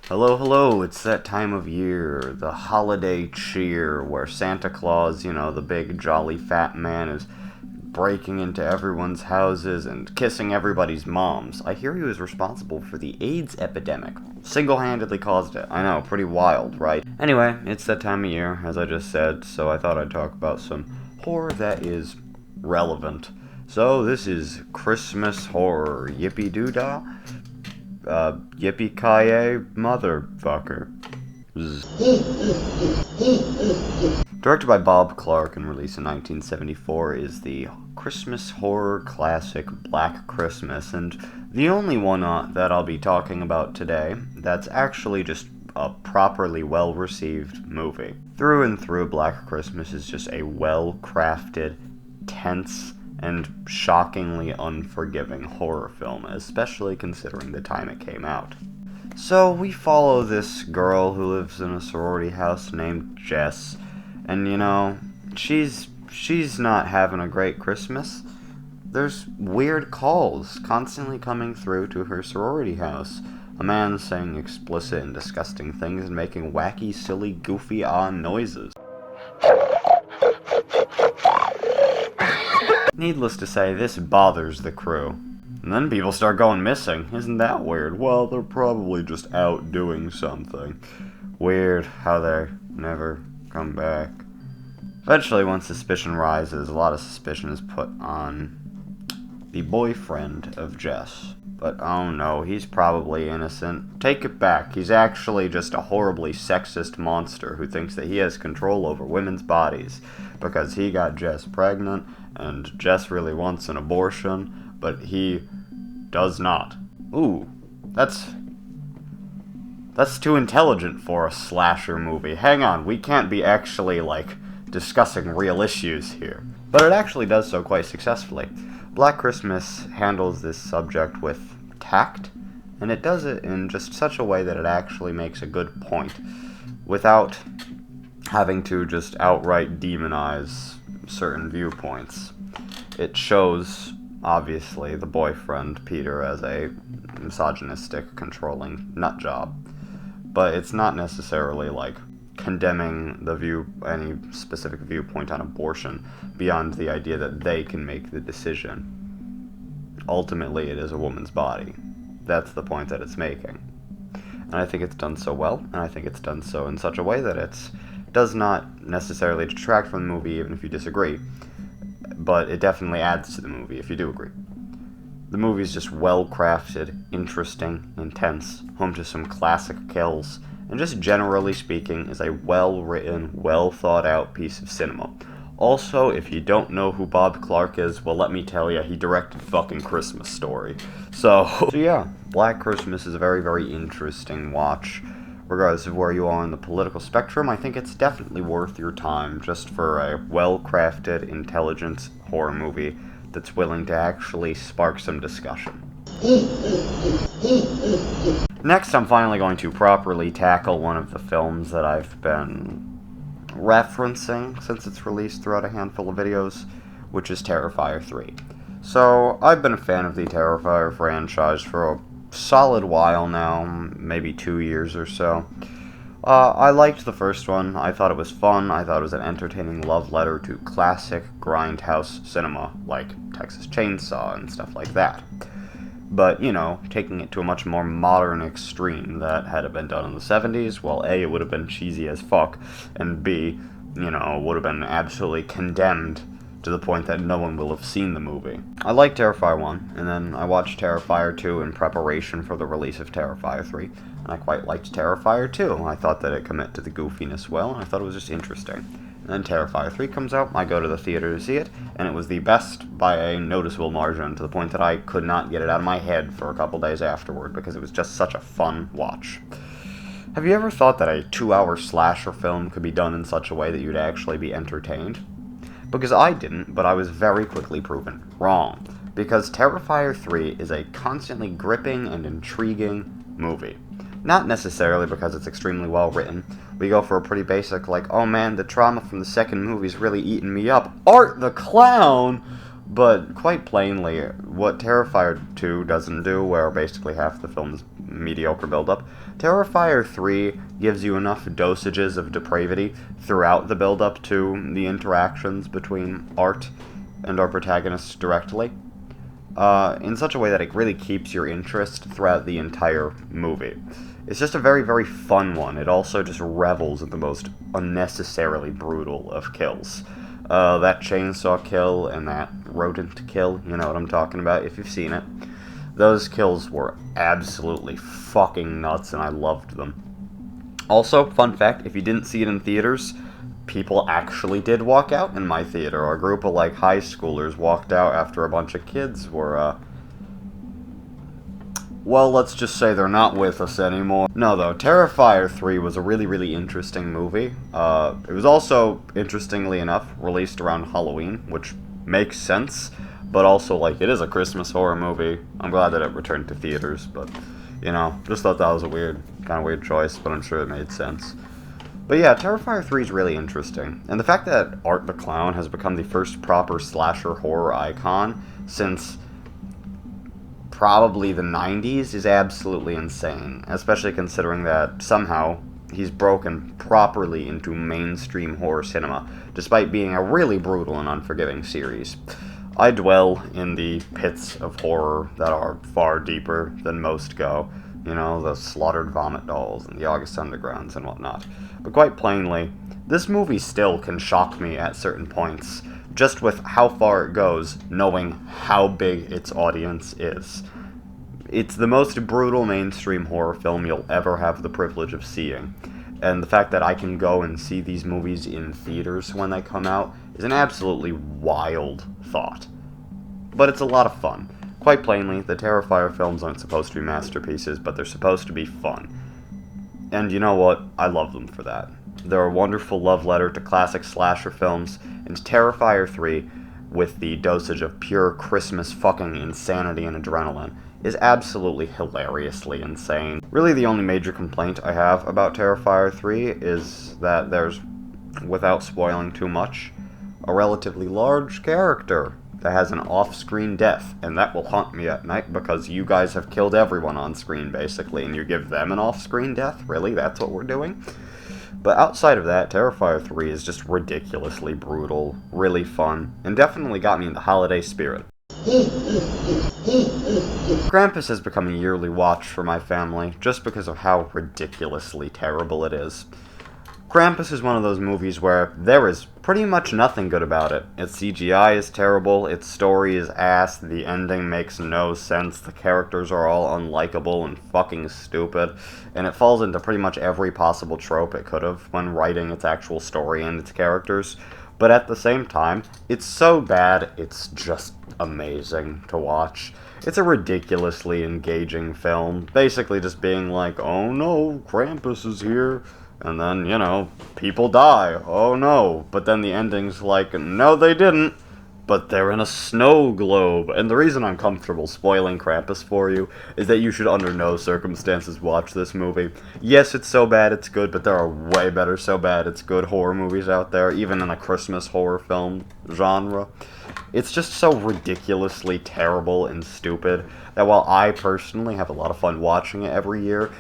Hello, hello, it's that time of year, the holiday cheer, where Santa Claus, the big jolly fat man is breaking into everyone's houses and kissing everybody's moms. I hear he was responsible for the AIDS epidemic. Single-handedly caused it. I know, pretty wild, right? Anyway, it's that time of year, as I just said, so I thought I'd talk about some horror that is relevant. So, this is Christmas horror. Yippee-doo-dah? Yippee-ki-yay, motherfucker. Directed by Bob Clark and released in 1974 is the Christmas horror classic Black Christmas, and the only one that I'll be talking about today that's actually just a properly well-received movie. Through and through, Black Christmas is just a well-crafted, tense, and shockingly unforgiving horror film, especially considering the time it came out. So we follow this girl who lives in a sorority house named Jess, and she's not having a great Christmas. There's weird calls constantly coming through to her sorority house. A man saying explicit and disgusting things and making wacky, silly, goofy, noises. Needless to say, this bothers the crew. And then people start going missing. Isn't that weird? Well, they're probably just out doing something. Weird how they never come back. Eventually, when suspicion rises, a lot of suspicion is put on the boyfriend of Jess. But oh no, he's probably innocent. Take it back. He's actually just a horribly sexist monster who thinks that he has control over women's bodies because he got Jess pregnant and Jess really wants an abortion, but he does not. Ooh, that's too intelligent for a slasher movie. Hang on, we can't be actually, discussing real issues here. But it actually does so quite successfully. Black Christmas handles this subject with tact, and it does it in just such a way that it actually makes a good point, without having to just outright demonize certain viewpoints. It shows, obviously, the boyfriend, Peter, as a misogynistic, controlling nutjob, but it's not necessarily, condemning any specific viewpoint on abortion beyond the idea that they can make the decision. Ultimately, it is a woman's body. That's the point that it's making. And I think it's done so well, and I think it's done so in such a way that it does not necessarily detract from the movie, even if you disagree, but it definitely adds to the movie if you do agree. The movie is just well-crafted, interesting, intense, home to some classic kills, and just generally speaking is a well-written, well-thought-out piece of cinema. Also, if you don't know who Bob Clark is, well, let me tell you, he directed fucking Christmas Story. So yeah, Black Christmas is a very, very interesting watch. Regardless of where you are on the political spectrum, I think it's definitely worth your time just for a well-crafted, intelligent horror movie that's willing to actually spark some discussion. Next, I'm finally going to properly tackle one of the films that I've been referencing since its release throughout a handful of videos, which is Terrifier 3. So, I've been a fan of the Terrifier franchise for a solid while now, maybe 2 years or so. I liked the first one. I thought it was fun. I thought it was an entertaining love letter to classic grindhouse cinema, like Texas Chainsaw and stuff like that. But, taking it to a much more modern extreme that had it been done in the 70s, well, A, it would have been cheesy as fuck, and B, would have been absolutely condemned to the point that no one will have seen the movie. I liked Terrifier 1, and then I watched Terrifier 2 in preparation for the release of Terrifier 3, and I quite liked Terrifier 2. I thought that it committed to the goofiness well, and I thought it was just interesting. And then Terrifier 3 comes out, I go to the theater to see it, and it was the best by a noticeable margin, to the point that I could not get it out of my head for a couple days afterward, because it was just such a fun watch. Have you ever thought that a 2-hour slasher film could be done in such a way that you'd actually be entertained? Because I didn't, but I was very quickly proven wrong. Because Terrifier 3 is a constantly gripping and intriguing movie. Not necessarily because it's extremely well written. We go for a pretty basic, oh man, the trauma from the second movie's really eating me up. Art the Clown! But quite plainly, what Terrifier 2 doesn't do, where basically half the film's mediocre build-up, Terrifier 3 gives you enough dosages of depravity throughout the build-up to the interactions between Art and our protagonist directly, in such a way that it really keeps your interest throughout the entire movie. It's just a very, very fun one. It also just revels in the most unnecessarily brutal of kills. That chainsaw kill and that rodent kill, you know what I'm talking about if you've seen it. Those kills were absolutely fucking nuts, and I loved them. Also, fun fact, if you didn't see it in theaters, people actually did walk out in my theater. A group of, like, high schoolers walked out after a bunch of kids were, well, let's just say they're not with us anymore. No, though, Terrifier 3 was a really, really interesting movie. It was also, interestingly enough, released around Halloween, which makes sense, but also, like, it is a Christmas horror movie. I'm glad that it returned to theaters, but, you know, just thought that was a kind of weird choice, but I'm sure it made sense. But yeah, Terrifier 3 is really interesting, and the fact that Art the Clown has become the first proper slasher horror icon since probably the 90s is absolutely insane, especially considering that somehow he's broken properly into mainstream horror cinema, despite being a really brutal and unforgiving series. I dwell in the pits of horror that are far deeper than most go, you know, the Slaughtered Vomit Dolls and the August Undergrounds and whatnot. But quite plainly, this movie still can shock me at certain points, just with how far it goes, knowing how big its audience is. It's the most brutal mainstream horror film you'll ever have the privilege of seeing, and the fact that I can go and see these movies in theaters when they come out is an absolutely wild thought. But it's a lot of fun. Quite plainly, the Terrifier films aren't supposed to be masterpieces, but they're supposed to be fun. And you know what? I love them for that. They're a wonderful love letter to classic slasher films, and Terrifier 3, with the dosage of pure Christmas fucking insanity and adrenaline, is absolutely hilariously insane. Really, the only major complaint I have about Terrifier 3 is that there's, without spoiling too much, a relatively large character that has an off-screen death, and that will haunt me at night because you guys have killed everyone on screen, basically, and you give them an off-screen death? Really? That's what we're doing? But outside of that, Terrifier 3 is just ridiculously brutal, really fun, and definitely got me in the holiday spirit. Krampus has become a yearly watch for my family, just because of how ridiculously terrible it is. Krampus is one of those movies where there is pretty much nothing good about it. Its CGI is terrible, its story is ass, the ending makes no sense, the characters are all unlikable and fucking stupid, and it falls into pretty much every possible trope it could have when writing its actual story and its characters. But at the same time, it's so bad, it's just amazing to watch. It's a ridiculously engaging film, basically just being like, oh no, Krampus is here. And then, you know, people die. Oh no. But then the ending's like, no they didn't. But they're in a snow globe. And the reason I'm comfortable spoiling Krampus for you is that you should under no circumstances watch this movie. Yes, it's so bad it's good, but there are way better so bad it's good horror movies out there, even in a Christmas horror film genre. It's just so ridiculously terrible and stupid that while I personally have a lot of fun watching it every year,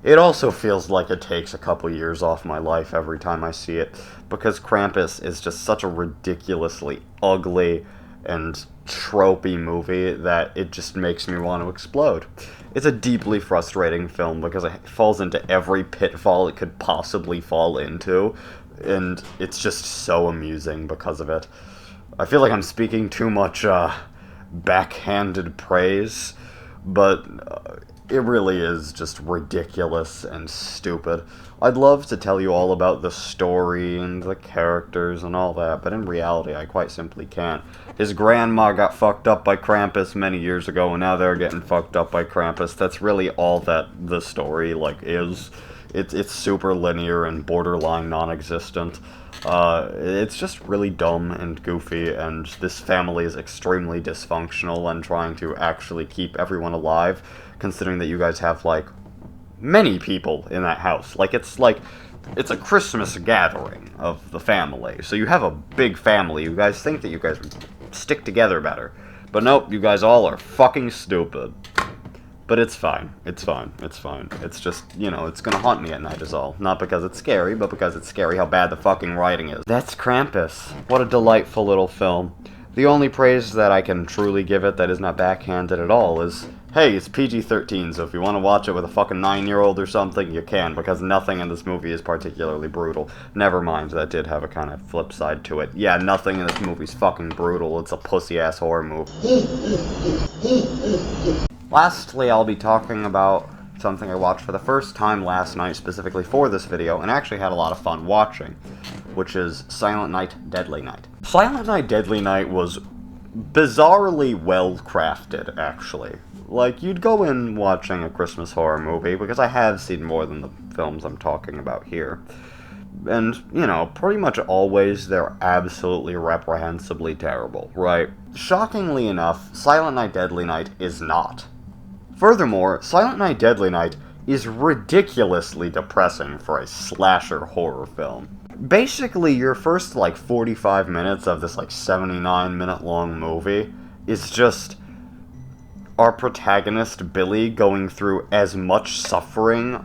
it also feels like it takes a couple years off my life every time I see it, because Krampus is just such a ridiculously ugly and tropey movie that it just makes me want to explode. It's a deeply frustrating film because it falls into every pitfall it could possibly fall into, and it's just so amusing because of it. I feel like I'm speaking too much backhanded praise, but it really is just ridiculous and stupid. I'd love to tell you all about the story and the characters and all that, but in reality I quite simply can't. His grandma got fucked up by Krampus many years ago, and now they're getting fucked up by Krampus. That's really all that the story, is. It's super linear and borderline non-existent. It's just really dumb and goofy, and this family is extremely dysfunctional and trying to actually keep everyone alive, considering that you guys have, many people in that house. It's a Christmas gathering of the family, so you have a big family. You guys think that you guys are stick together better. But nope, you guys all are fucking stupid. But it's fine. It's fine. It's fine. It's just, it's gonna haunt me at night is all. Not because it's scary, but because it's scary how bad the fucking writing is. That's Krampus. What a delightful little film. The only praise that I can truly give it that is not backhanded at all is, hey, it's PG-13, so if you want to watch it with a fucking 9-year-old or something, you can, because nothing in this movie is particularly brutal. Never mind, that did have a kind of flip side to it. Yeah, nothing in this movie's fucking brutal. It's a pussy-ass horror movie. Lastly, I'll be talking about something I watched for the first time last night, specifically for this video, and actually had a lot of fun watching, which is Silent Night, Deadly Night. Silent Night, Deadly Night was bizarrely well crafted, actually. Like, you'd go in watching a Christmas horror movie, because I have seen more than the films I'm talking about here. And, pretty much always they're absolutely reprehensibly terrible, right? Shockingly enough, Silent Night, Deadly Night is not. Furthermore, Silent Night, Deadly Night is ridiculously depressing for a slasher horror film. Basically, your first, 45 minutes of this, 79-minute long movie is just our protagonist, Billy, going through as much suffering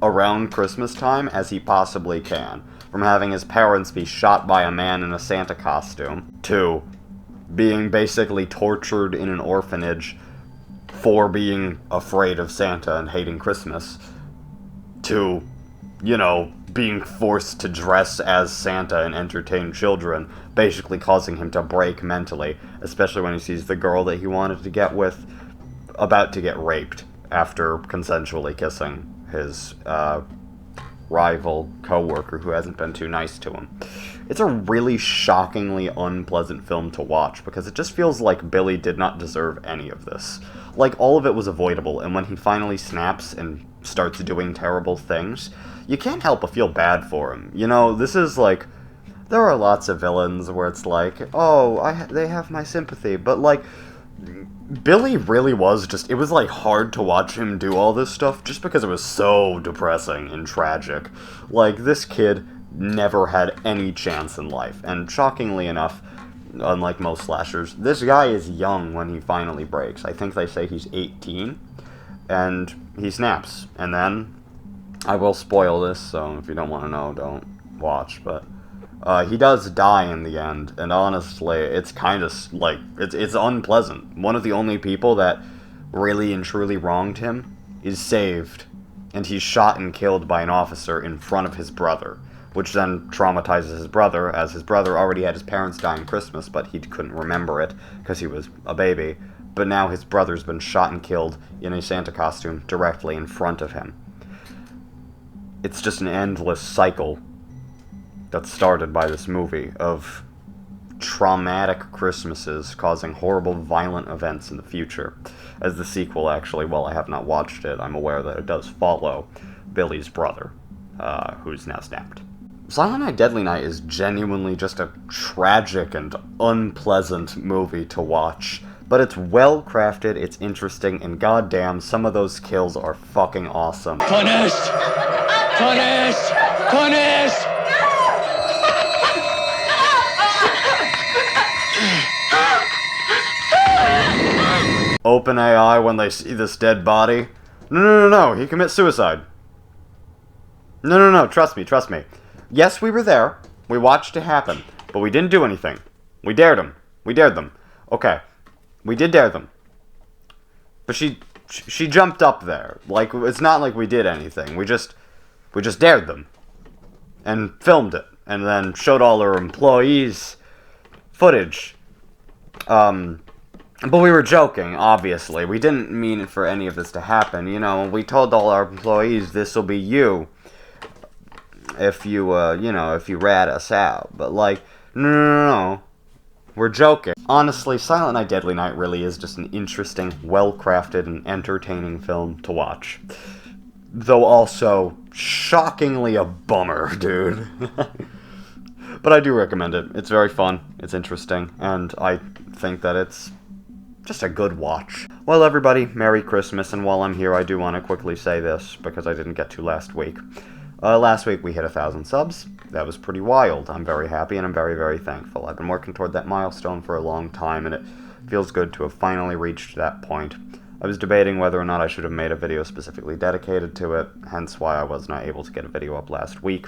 around Christmas time as he possibly can. From having his parents be shot by a man in a Santa costume, to being basically tortured in an orphanage for being afraid of Santa and hating Christmas, to, being forced to dress as Santa and entertain children, basically causing him to break mentally, especially when he sees the girl that he wanted to get with about to get raped after consensually kissing his rival co-worker who hasn't been too nice to him. It's a really shockingly unpleasant film to watch, because it just feels like Billy did not deserve any of this. All of it was avoidable, and when he finally snaps and starts doing terrible things, you can't help but feel bad for him. This is there are lots of villains where it's they have my sympathy, but Billy really was it was hard to watch him do all this stuff just because it was so depressing and tragic. This kid never had any chance in life, and shockingly enough, unlike most slashers, this guy is young when he finally breaks. I think they say he's 18, and he snaps, and then, I will spoil this, so if you don't want to know, don't watch, but he does die in the end, and honestly, it's kind of, it's unpleasant. One of the only people that really and truly wronged him is saved, and he's shot and killed by an officer in front of his brother, which then traumatizes his brother, as his brother already had his parents die on Christmas, but he couldn't remember it, because he was a baby, but now his brother's been shot and killed in a Santa costume directly in front of him. It's just an endless cycle that's started by this movie of traumatic Christmases causing horrible, violent events in the future. As the sequel, actually, while I have not watched it, I'm aware that it does follow Billy's brother, who's now snapped. Silent Night, Deadly Night is genuinely just a tragic and unpleasant movie to watch. But it's well crafted, it's interesting, and goddamn, some of those kills are fucking awesome. Punished! Punished! Punished! Open AI when they see this dead body. No, he commits suicide. No, trust me. Yes, we were there. We watched it happen. But we didn't do anything. We dared him. We dared them. Okay. We did dare them. But she jumped up there. It's not like we did anything. We just dared them. And filmed it. And then showed all our employees footage. But we were joking, obviously. We didn't mean for any of this to happen. We told all our employees this will be you. If you, if you rat us out. But, no. We're joking. Honestly, Silent Night, Deadly Night really is just an interesting, well-crafted, and entertaining film to watch. Though also, shockingly a bummer, dude. But I do recommend it. It's very fun, it's interesting, and I think that it's just a good watch. Well, everybody, Merry Christmas, and while I'm here, I do want to quickly say this, because I didn't get to last week. Last week we hit 1,000 subs. That was pretty wild. I'm very happy and I'm very, very thankful. I've been working toward that milestone for a long time, and it feels good to have finally reached that point. I was debating whether or not I should have made a video specifically dedicated to it, hence why I was not able to get a video up last week,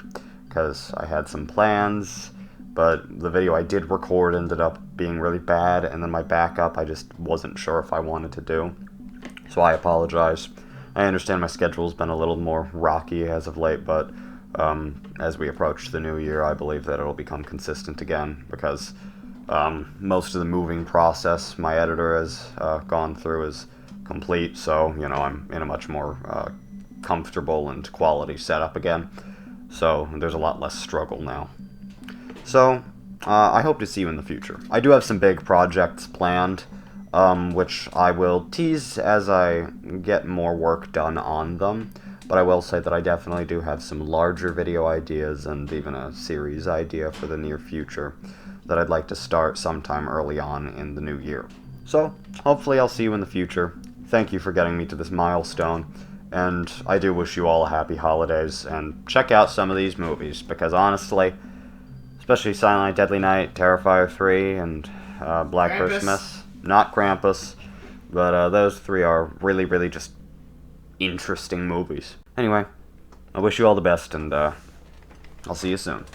because I had some plans, but the video I did record ended up being really bad, and then my backup I just wasn't sure if I wanted to do. So I apologize. I understand my schedule's been a little more rocky as of late, but as we approach the new year, I believe that it'll become consistent again, because most of the moving process my editor has gone through is complete, so, you know, I'm in a much more comfortable and quality setup again, so there's a lot less struggle now. So, I hope to see you in the future. I do have some big projects planned, which I will tease as I get more work done on them, but I will say that I definitely do have some larger video ideas and even a series idea for the near future that I'd like to start sometime early on in the new year. So, hopefully I'll see you in the future. Thank you for getting me to this milestone, and I do wish you all a happy holidays, and check out some of these movies, because honestly, especially Silent Night, Deadly Night, Terrifier 3, and Black Krampus. Christmas. Not Krampus, but those three are really, really just interesting movies. Anyway, I wish you all the best, and I'll see you soon.